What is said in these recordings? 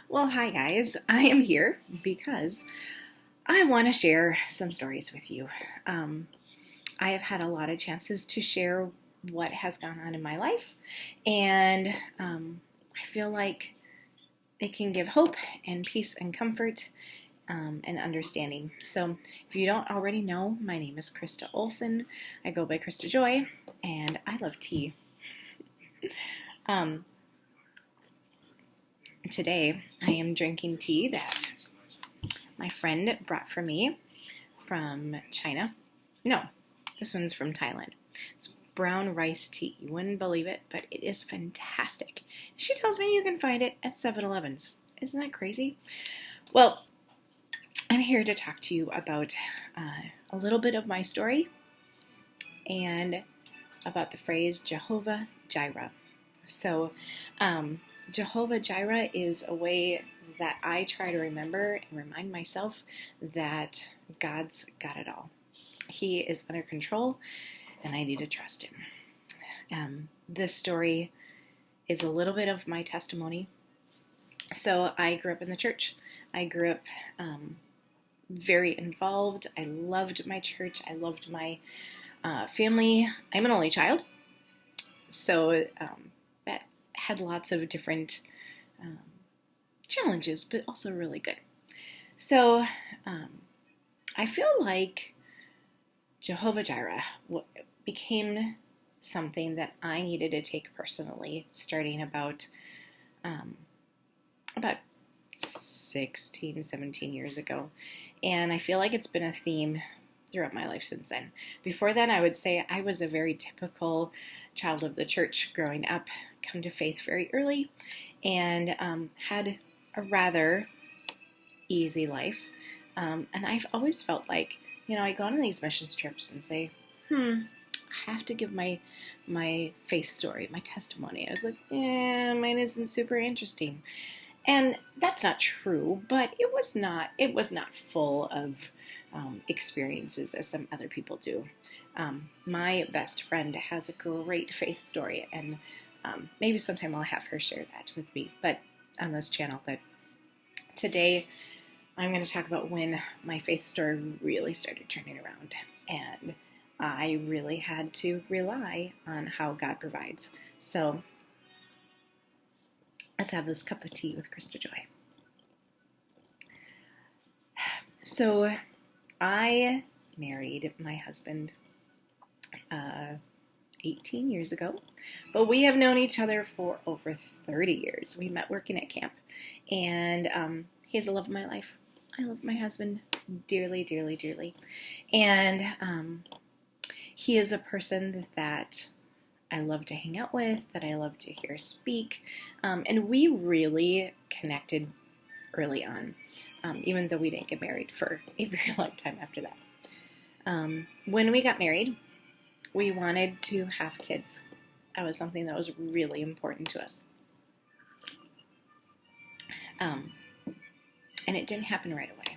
Well, hi guys. I am here because I want to share some stories with you. I have had a lot of chances to share what has gone on in my life, and I feel like it can give hope and peace and comfort and understanding. So, if you don't already know, my name is Krista Olson. I go by Krista Joy, and I love tea. Um, Today, I am drinking tea that my friend brought for me from China. No, this one's from Thailand. It's brown rice tea. You wouldn't believe it, but it is fantastic. She tells me you can find it at 7-Elevens. Isn't that crazy? Well, I'm here to talk to you about a little bit of my story and about the phrase Jehovah Jireh. So, Jehovah Jireh is a way that I try to remember and remind myself that God's got it all. He is under control, and I need to trust Him. This story is a little bit of my testimony. So I grew up in the church. I grew up very involved. I loved my church. I loved my family. I'm an only child, so that had lots of different challenges, but also really good. So I feel like Jehovah Jireh became something that I needed to take personally starting about 16, 17 years ago. And I feel like it's been a theme throughout my life since then. Before then, I would say I was a very typical child of the church growing up, come to faith very early, and had a rather easy life. And I've always felt like, I go on these missions trips and say, I have to give my faith story, my testimony. I was like, mine isn't super interesting. And that's not true, but it was not full of experiences as some other people do. My best friend has a great faith story, and maybe sometime I'll have her share that with me, but on this channel. But today, I'm going to talk about when my faith story really started turning around, and I really had to rely on how God provides. So let's have this cup of tea with Krista Joy. So I married my husband 18 years ago, but we have known each other for over 30 years. We met working at camp, and he's the love of my life. I love my husband dearly, dearly, dearly, and he is a person that I love to hang out with, that I love to hear speak, and we really connected early on, even though we didn't get married for a very long time after that. When we got married, we wanted to have kids. That was something that was really important to us. And it didn't happen right away.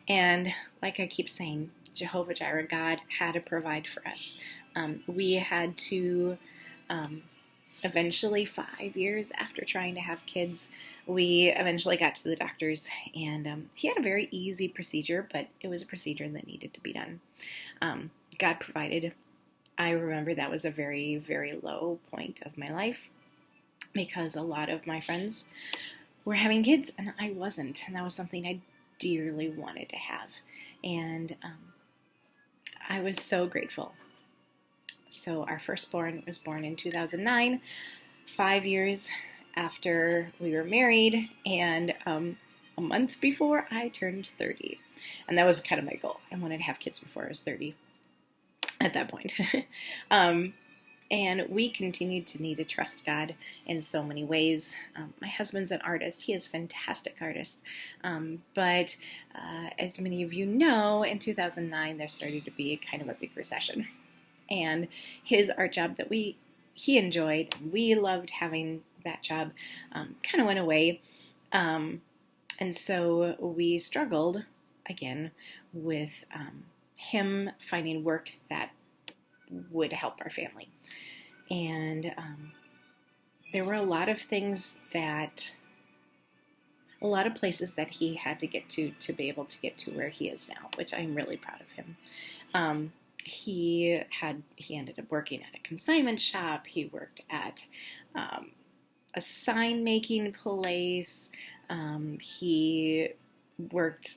And like I keep saying, Jehovah Jireh, God had to provide for us. We had to, eventually 5 years after trying to have kids, we eventually got to the doctors, and he had a very easy procedure, but it was a procedure that needed to be done. God provided. I remember that was a very, very low point of my life because a lot of my friends were having kids and I wasn't, and that was something I dearly wanted to have, and I was so grateful. So our firstborn was born in 2009, 5 years after we were married, and a month before I turned 30. And that was kind of my goal. I wanted to have kids before I was 30 at that point. And we continued to need to trust God in so many ways. My husband's an artist. He is a fantastic artist. But as many of you know, in 2009, there started to be kind of a big recession. And his art job that he enjoyed, we loved having that job, kind of went away. And so we struggled, again, with him finding work that would help our family. And there were a lot of things that a lot of places that he had to get to be able to get to where he is now, which I'm really proud of him. He ended up working at a consignment shop. He worked at a sign making place. He worked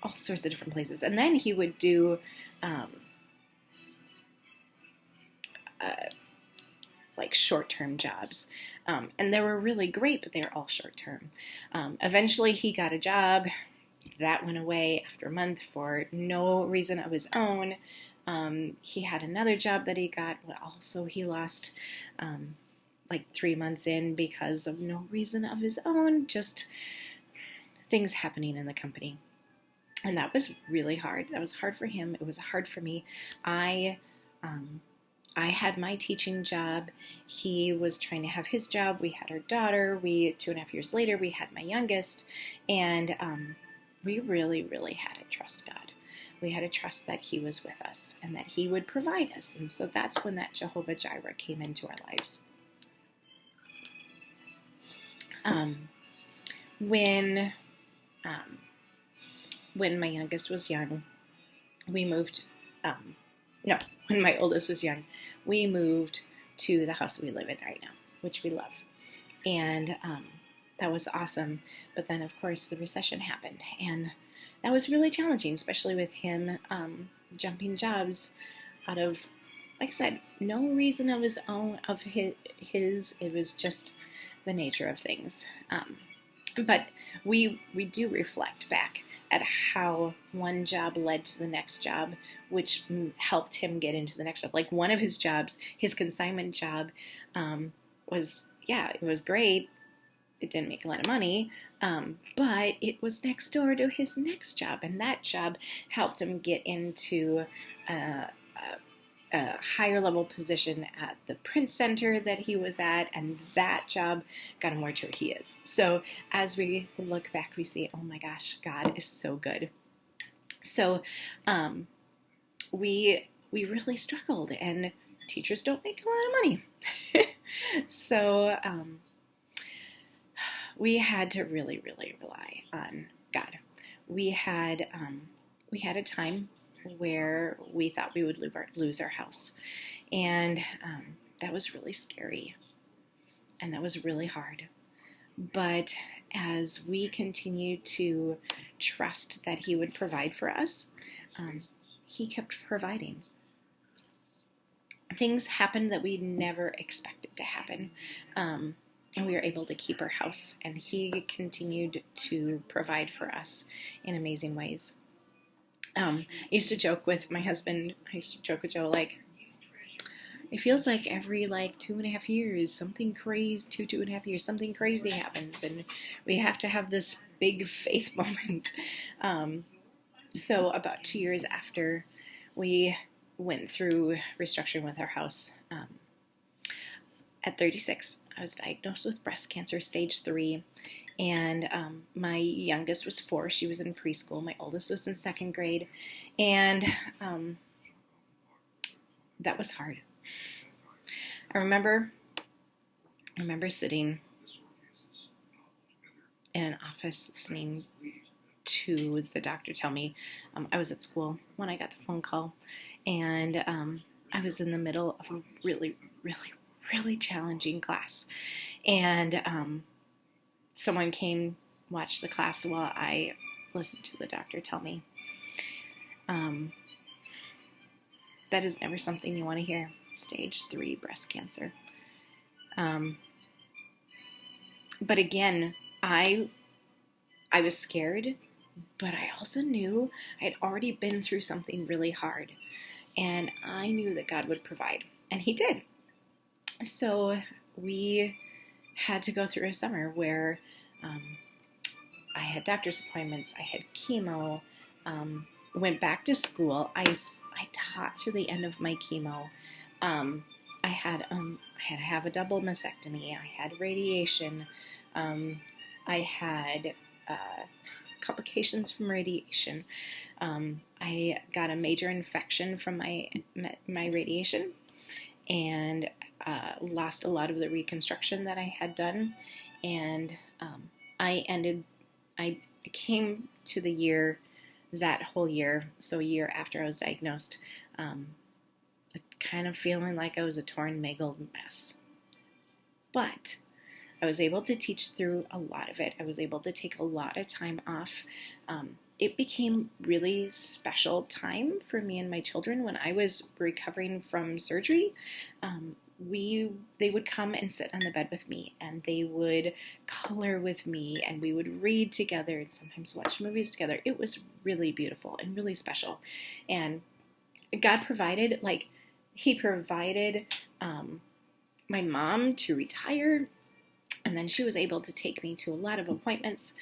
all sorts of different places, and then he would do like short-term jobs, and they were really great, but they were all short-term. Eventually, he got a job that went away after a month for no reason of his own. He had another job that he got, but also he lost like 3 months in because of no reason of his own, just things happening in the company. And that was really hard. That was hard for him. It was hard for me. I had my teaching job. He was trying to have his job. We had our daughter. 2.5 years later, we had my youngest. And we really, really had to trust God. We had to trust that He was with us and that He would provide us. And so that's when that Jehovah Jireh came into our lives. When my youngest was young, we moved, when my oldest was young, we moved to the house we live in right now, which we love. And that was awesome. But then, of course, the recession happened. And that was really challenging, especially with him jumping jobs out of, like I said, no reason of his own, of his. It was just the nature of things. But we do reflect back at how one job led to the next job, which helped him get into the next job. Like one of his jobs, his consignment job, it was great. It didn't make a lot of money, but it was next door to his next job, and that job helped him get into a higher level position at the print center that he was at, and that job got him where he is. So as we look back, we see, oh my gosh, God is so good. So we really struggled, and teachers don't make a lot of money. So we had to really, really rely on God. We had a time where we thought we would lose our house. And that was really scary. And that was really hard. But as we continued to trust that He would provide for us, He kept providing. Things happened that we never expected to happen. And we were able to keep our house. And He continued to provide for us in amazing ways. I used to joke with my husband, with Joe, like, it feels like every 2.5 years, something crazy, 2.5 years, something crazy happens, and we have to have this big faith moment. So about 2 years after we went through restructuring with our house, at 36, I was diagnosed with breast cancer, stage 3. And my youngest was 4. She was in preschool. My oldest was in 2nd grade. And that was hard. I remember sitting in an office listening to the doctor tell me, I was at school when I got the phone call. And I was in the middle of a really, really, really challenging class. And someone came, watched the class while I listened to the doctor tell me, that is never something you want to hear. Stage 3 breast cancer. But again, I was scared, but I also knew I had already been through something really hard. And I knew that God would provide. And He did. So we had to go through a summer where I had doctor's appointments, I had chemo, went back to school. I taught through the end of my chemo. I had to have a double mastectomy. I had radiation. I had complications from radiation. I got a major infection from my radiation, and lost a lot of the reconstruction that I had done. And I came to the year, that whole year, so a year after I was diagnosed, kind of feeling like I was a torn, mangled mess. But I was able to teach through a lot of it. I was able to take a lot of time off. It became really special time for me and my children when I was recovering from surgery. They would come and sit on the bed with me, and they would color with me, and we would read together and sometimes watch movies together. It was really beautiful and really special. And God provided, He provided my mom to retire, and then she was able to take me to a lot of appointments.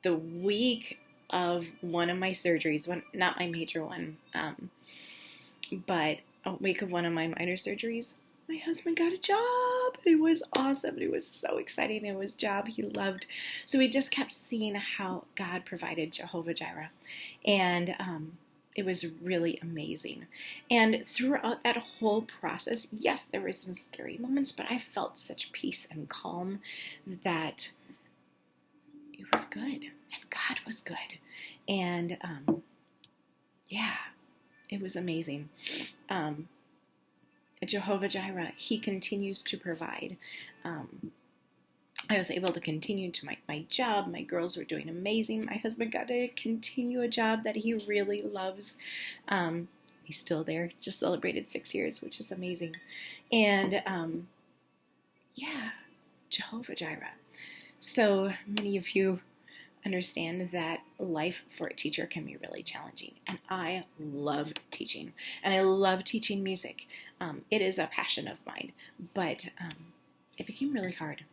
The week of one of my surgeries, not my major one, but a week of one of my minor surgeries, my husband got a job. It was awesome. It was so exciting. It was a job he loved. So we just kept seeing how God provided, Jehovah Jireh. And it was really amazing. And throughout that whole process, yes, there were some scary moments, but I felt such peace and calm that it was good. And God was good. And it was amazing. Jehovah Jireh, He continues to provide. I was able to continue to my job. My girls were doing amazing. My husband got to continue a job that he really loves. He's still there. Just celebrated 6 years, which is amazing. And Jehovah Jireh. So many of you understand that life for a teacher can be really challenging. And I love teaching. And I love teaching music. It is a passion of mine. But it became really hard.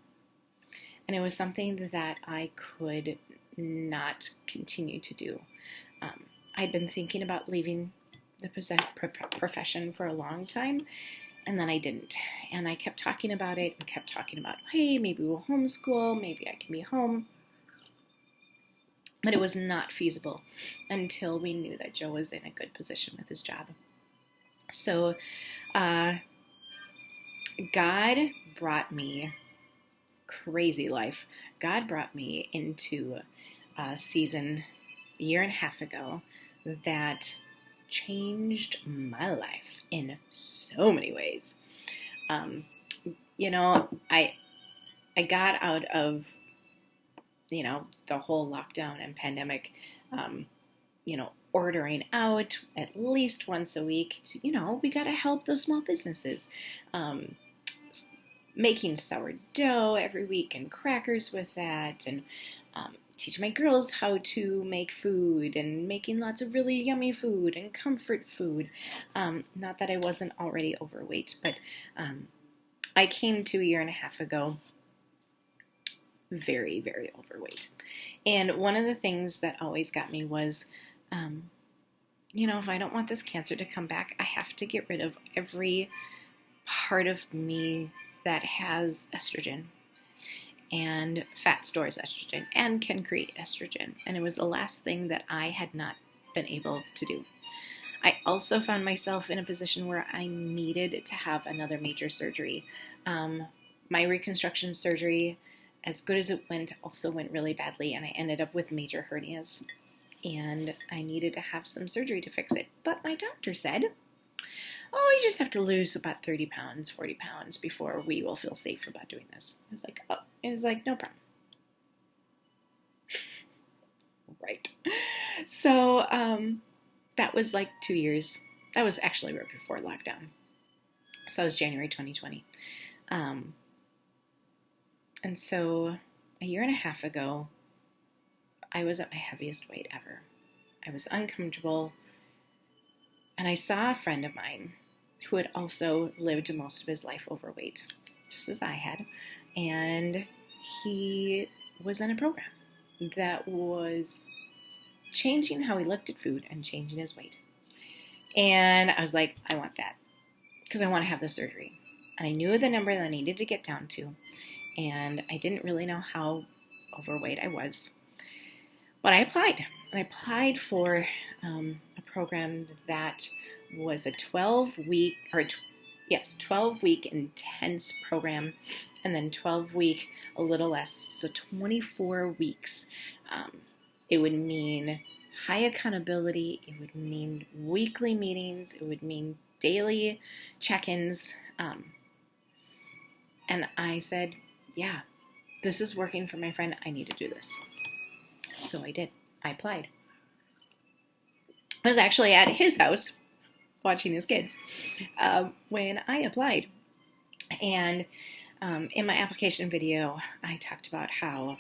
And it was something that I could not continue to do. I'd been thinking about leaving the profession for a long time, and then I didn't. And I kept talking about it and kept talking about, hey, maybe we'll homeschool, maybe I can be home. But it was not feasible until we knew that Joe was in a good position with his job. So God brought me, crazy life, God brought me into a season a year and a half ago that changed my life in so many ways. I got out of the whole lockdown and pandemic, ordering out at least once a week. We got to help those small businesses. Making sourdough every week and crackers with that, and teach my girls how to make food and making lots of really yummy food and comfort food. Not that I wasn't already overweight, but I came to a year and a half ago very, very overweight. And one of the things that always got me was, if I don't want this cancer to come back, I have to get rid of every part of me that has estrogen. And fat stores estrogen and can create estrogen. And it was the last thing that I had not been able to do. I also found myself in a position where I needed to have another major surgery. My reconstruction surgery, as good as it went, also went really badly, and I ended up with major hernias. And I needed to have some surgery to fix it. But my doctor said, you just have to lose about 30 pounds, 40 pounds before we will feel safe about doing this. I was like, no problem. Right. So that was 2 years. That was actually right before lockdown. So it was January 2020. And so a year and a half ago, I was at my heaviest weight ever. I was uncomfortable. And I saw a friend of mine who had also lived most of his life overweight, just as I had. And he was in a program that was changing how he looked at food and changing his weight. And I was like, I want that because I want to have the surgery. And I knew the number that I needed to get down to. And I didn't really know how overweight I was. But I applied. And I applied for a program that was a 12-week, yes, 12-week intense program, and then 12-week a little less, so 24 weeks. It would mean high accountability, it would mean weekly meetings, it would mean daily check-ins, and I said, yeah, this is working for my friend, I need to do this. So I did. I applied. I was actually at his house watching his kids when I applied. And in my application video, I talked about how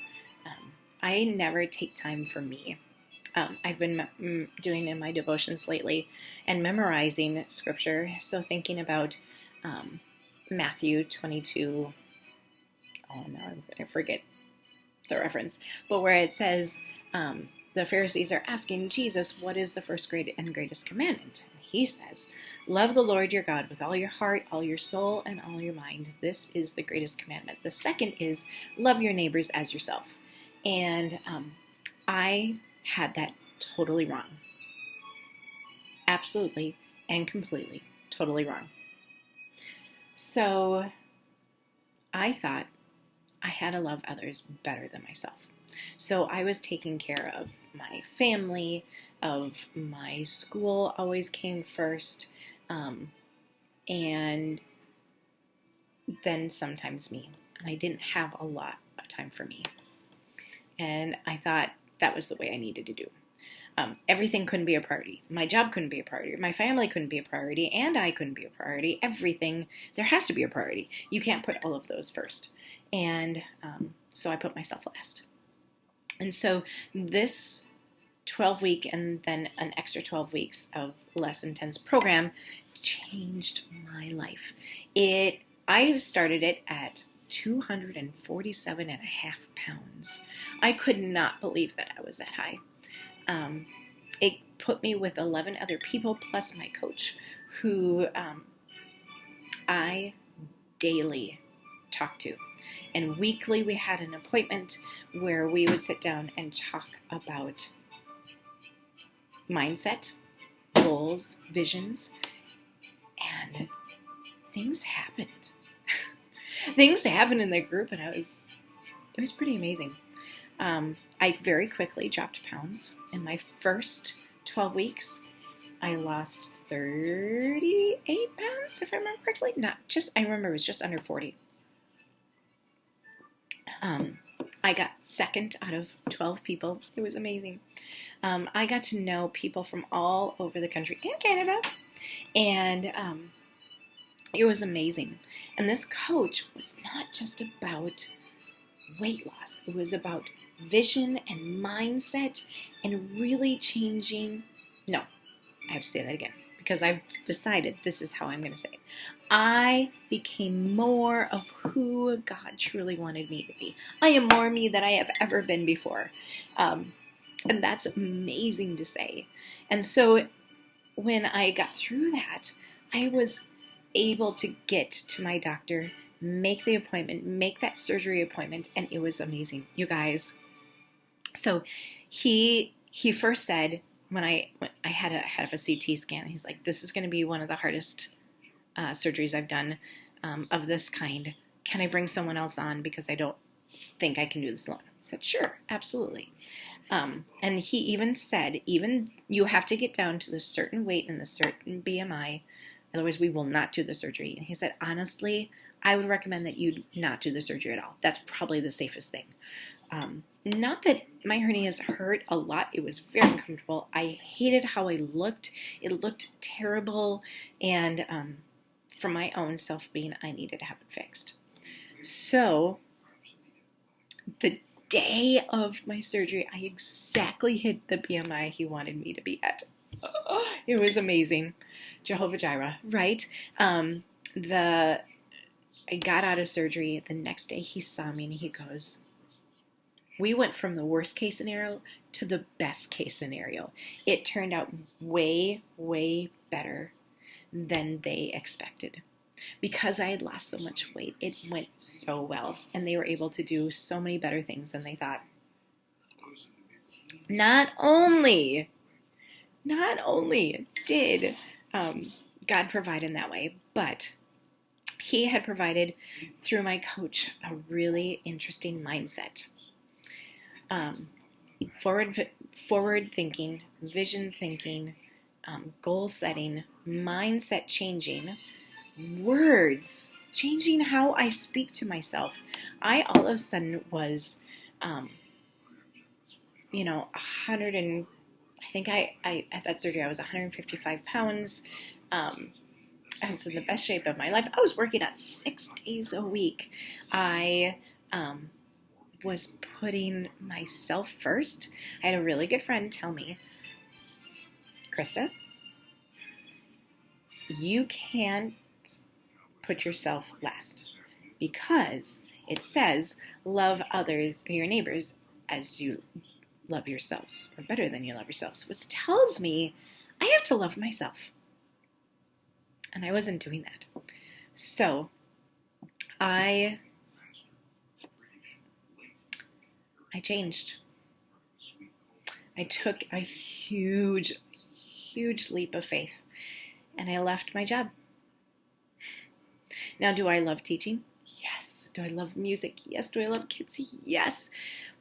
I never take time for me. I've been doing in my devotions lately and memorizing scripture. So thinking about Matthew 22. Oh, now I'm going to forget the reference. But where it says, the Pharisees are asking Jesus, what is the first great and greatest commandment? And he says, love the Lord your God with all your heart, all your soul, and all your mind. This is the greatest commandment. The second is love your neighbors as yourself. And I had that totally wrong. Absolutely and completely totally wrong. So I thought I had to love others better than myself. So I was taking care of my family, of my school always came first, and then sometimes me. And I didn't have a lot of time for me. And I thought that was the way I needed to do. Everything couldn't be a priority. My job couldn't be a priority. My family couldn't be a priority. And I couldn't be a priority. Everything, there has to be a priority. You can't put all of those first. And so I put myself last. And so this 12-week and then an extra 12 weeks of less intense program changed my life. I started it at 247.5 pounds. I could not believe that I was that high. It put me with 11 other people plus my coach who I daily talked to. And weekly we had an appointment where we would sit down and talk about mindset, goals, visions, and things happened. Things happened in the group, and it was pretty amazing. I very quickly dropped pounds. In my first 12 weeks, I lost 38 pounds, if I remember correctly. I remember it was just under 40. I got second out of 12 people. It was amazing. I got to know people from all over the country and Canada, and it was amazing. And this coach was not just about weight loss. It was about vision and mindset and really changing. No, I have to say that again because I've decided this is how I'm going to say it. I became more of who God truly wanted me to be. I am more me than I have ever been before. And that's amazing to say. And so when I got through that, I was able to get to my doctor, make the appointment, make that surgery appointment, and it was amazing, you guys. So he first said, when I had to have a CT scan, he's like, this is going to be one of the hardest surgeries I've done of this kind. Can I bring someone else on because I don't think I can do this alone? I said, sure, absolutely. And he even said, even you have to get down to the certain weight and the certain BMI, otherwise we will not do the surgery. And he said, honestly, I would recommend that you not do the surgery at all. That's probably the safest thing. Not that my hernias hurt a lot. It was very uncomfortable. I hated how I looked. It looked terrible. And for my own self-being, I needed to have it fixed. So the day of my surgery, I exactly hit the BMI he wanted me to be at. It was amazing. Jehovah Jireh, right? I got out of surgery. The next day he saw me and he goes, we went from the worst case scenario to the best case scenario. It turned out way, way better than they expected. Because I had lost so much weight, it went so well. And they were able to do so many better things than they thought. Not only did God provide in that way, but he had provided through my coach a really interesting mindset. Forward thinking, vision thinking, goal setting, mindset changing, words, changing how I speak to myself. I all of a sudden was, 100 and I think I at that surgery I was 155 pounds. I was in the best shape of my life. I was working out 6 days a week. I was putting myself first. I had a really good friend tell me, Krista, you can't put yourself last because it says love others, your neighbors, as you love yourselves, or better than you love yourselves, which tells me I have to love myself. And I wasn't doing that. So I changed. I took a huge leap of faith, and I left my job. Now, do I love teaching? Yes. Do I love music? Yes. Do I love kids? Yes.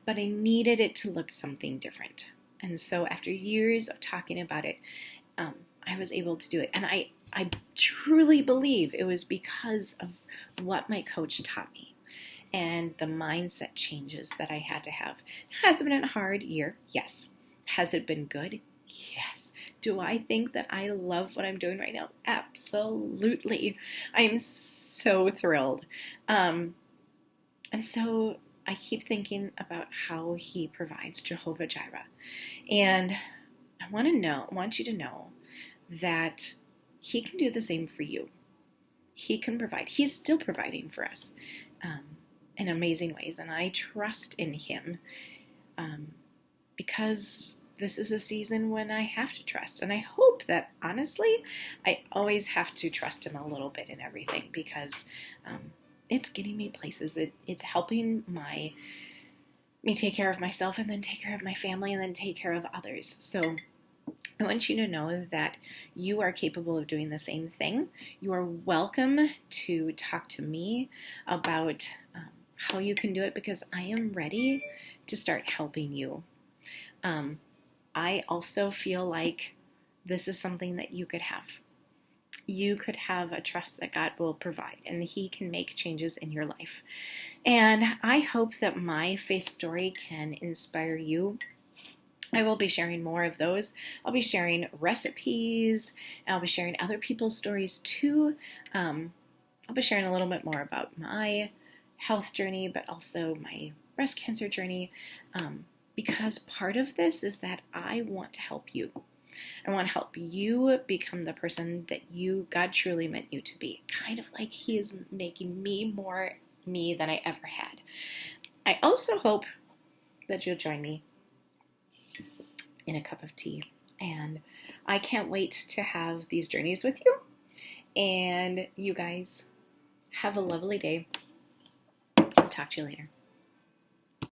But I needed it to look something different. And so after years of talking about it, I was able to do it. And I truly believe it was because of what my coach taught me and the mindset changes that I had to have. Has it been a hard year? Yes. Has it been good? Yes. Do I think that I love what I'm doing right now? Absolutely. I am so thrilled. And so I keep thinking about how he provides, Jehovah Jireh. And I want you to know that he can do the same for you. He can provide. He's still providing for us in amazing ways. And I trust in him because this is a season when I have to trust. And I hope that, honestly, I always have to trust him a little bit in everything because it's getting me places. It's helping me take care of myself and then take care of my family and then take care of others. So I want you to know that you are capable of doing the same thing. You are welcome to talk to me about how you can do it because I am ready to start helping you. I also feel like this is something that you could have. You could have a trust that God will provide and he can make changes in your life. And I hope that my faith story can inspire you. I will be sharing more of those. I'll be sharing recipes. I'll be sharing other people's stories too. I'll be sharing a little bit more about my health journey, but also my breast cancer journey. Because part of this is that I want to help you. I want to help you become the person that God truly meant you to be. Kind of like he is making me more me than I ever had. I also hope that you'll join me in a cup of tea. And I can't wait to have these journeys with you. And you guys have a lovely day. I'll talk to you later.